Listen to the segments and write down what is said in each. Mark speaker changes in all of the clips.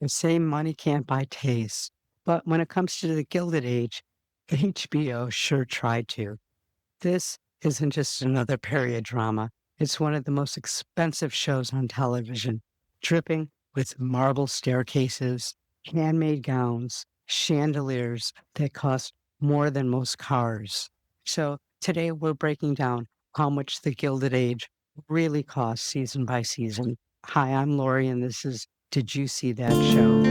Speaker 1: They say money can't buy taste, but when it comes to the Gilded Age, HBO sure tried to. This isn't just another period drama. It's one of the most expensive shows on television, dripping with marble staircases, handmade gowns, chandeliers that cost more than most cars. So today we're breaking down how much the Gilded Age really costs season by season. Hi, I'm Lori, and this is Did You See That Show?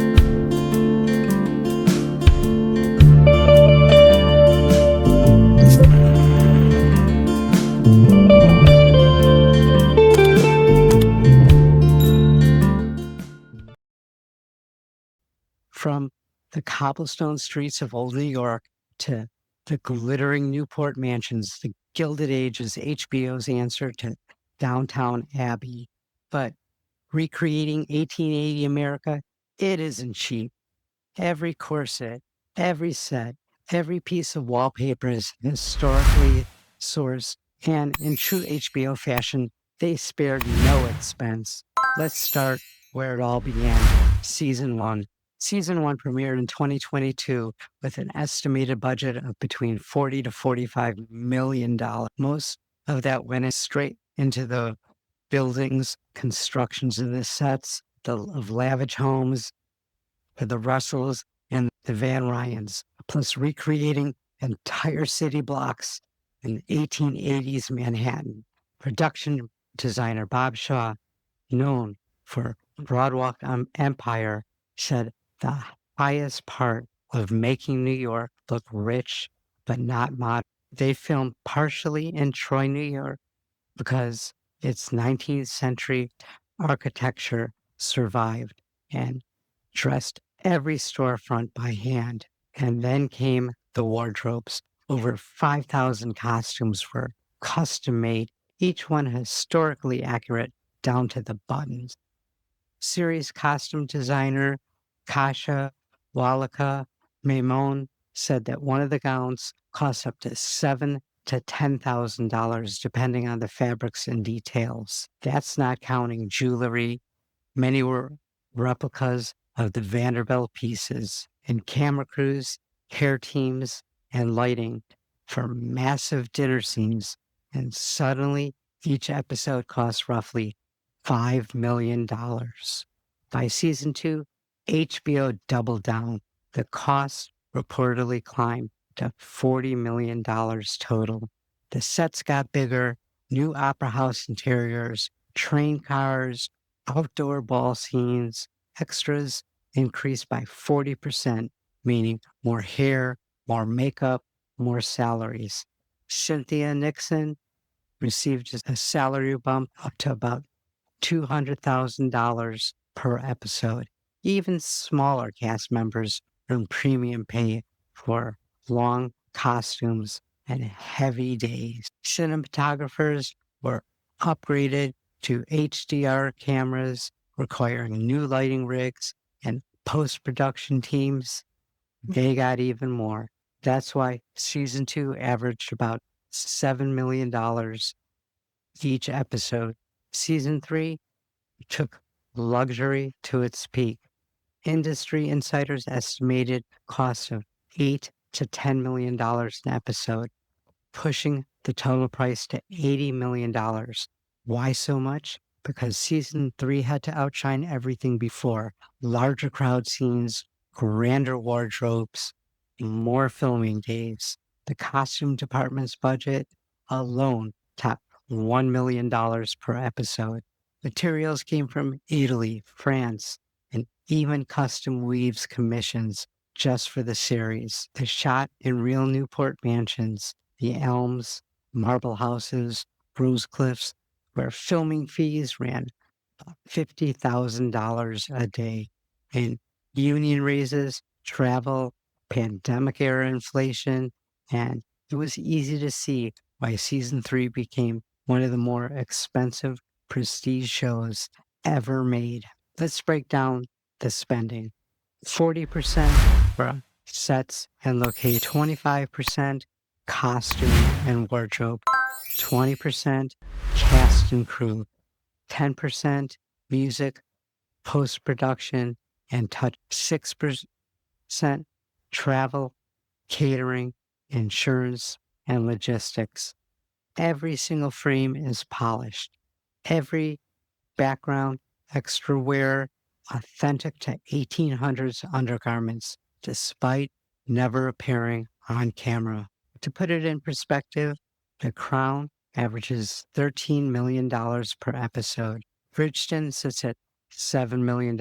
Speaker 1: From the cobblestone streets of old New York to the glittering Newport mansions, the Gilded Age is HBO's answer to downtown Abbey. But recreating 1880 America, it isn't cheap. Every corset, every set, every piece of wallpaper is historically sourced, and in true HBO fashion, they spared no expense. Let's start where it all began. Season 1. Season 1 premiered in 2022 with an estimated budget of between 40 to $45 million. Most of that went straight into the buildings, constructions of the sets, of lavish homes, for the Russells and the Van Ryans, plus recreating entire city blocks in 1880s Manhattan. Production designer Bob Shaw, known for Broadwalk Empire, said the highest part of making New York look rich but not modern. They filmed partially in Troy, New York, because its 19th century architecture survived and dressed every storefront by hand. And then came the wardrobes. Over 5,000 costumes were custom made, each one historically accurate down to the buttons. Series costume designer Kasha Walaka Maimon said that one of the gowns cost up to $7,000 to $10,000 depending on the fabrics and details. That's not counting jewelry. Many were replicas of the Vanderbilt pieces, and camera crews, hair teams, and lighting for massive dinner scenes. And suddenly, each episode costs roughly $5 million. By season 2, HBO doubled down. The cost reportedly climbed to $40 million total. The sets got bigger, new opera house interiors, train cars, outdoor ball scenes, extras increased by 40%, meaning more hair, more makeup, more salaries. Cynthia Nixon received a salary bump up to about $200,000 per episode. Even smaller cast members earned premium pay for long costumes and heavy days. Cinematographers were upgraded to HDR cameras, requiring new lighting rigs, and post production teams. They got even more. That's why season 2 averaged about $7 million each episode. Season 3 took luxury to its peak. Industry insiders estimated costs of $8 to $10 million an episode, pushing the total price to $80 million. Why so much? Because season 3 had to outshine everything before. Larger crowd scenes, grander wardrobes, more filming days. The costume department's budget alone topped $1 million per episode. Materials came from Italy, France, and even custom weaves commissions just for the series. They shot in real Newport mansions, the Elms, marble houses, Rose Cliffs, where filming fees ran $50,000 a day. And union raises, travel, pandemic era inflation, and it was easy to see why season 3 became one of the more expensive prestige shows ever made. Let's break down the spending. 40% for sets and location, 25% costume and wardrobe, 20% cast and crew, 10% music, post production, and touch 6% travel, catering, insurance, and logistics. Every single frame is polished. Every background, extra wear, authentic to 1800s undergarments, despite never appearing on camera. To put it in perspective, The Crown averages $13 million per episode. Bridgeton sits at $7 million.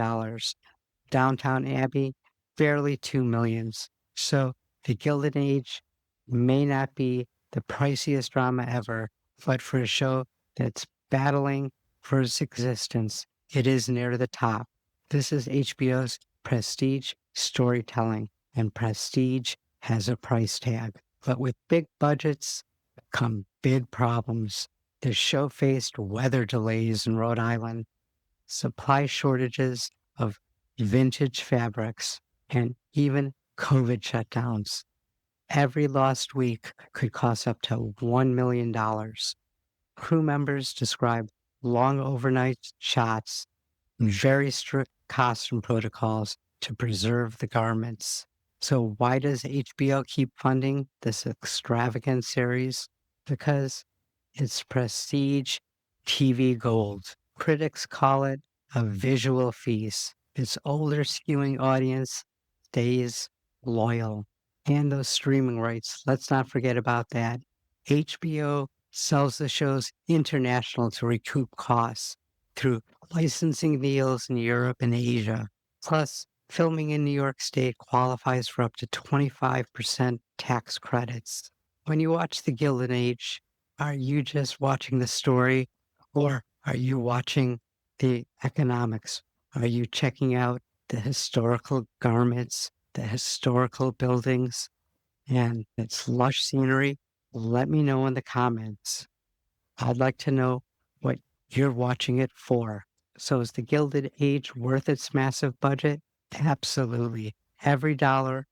Speaker 1: Downtown Abbey, barely 2 millions. So the Gilded Age may not be the priciest drama ever, but for a show that's battling for its existence, it is near the top. This is HBO's prestige storytelling, and prestige has a price tag. But with big budgets come big problems. The show faced weather delays in Rhode Island, supply shortages of vintage fabrics, and even COVID shutdowns. Every lost week could cost up to $1 million. Crew members describe long overnight shots, very strict costume protocols to preserve the garments. So, why does HBO keep funding this extravagant series? Because it's prestige TV gold. Critics call it a visual feast. Its older skewing audience stays loyal. And those streaming rights, let's not forget about that. HBO sells the shows international to recoup costs through licensing deals in Europe and Asia. Plus, filming in New York State qualifies for up to 25% tax credits. When you watch The Gilded Age, are you just watching the story, or are you watching the economics? Are you checking out the historical garments, the historical buildings, and its lush scenery? Let me know in the comments. I'd like to know what you're watching it for. So is The Gilded Age worth its massive budget? Absolutely. Every dollar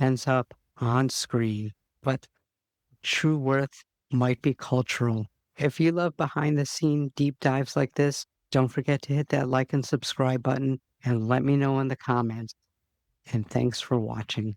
Speaker 1: ends up on screen, but true worth might be cultural. If you love behind the scene deep dives like this, don't forget to hit that like and subscribe button and let me know in the comments. And thanks for watching.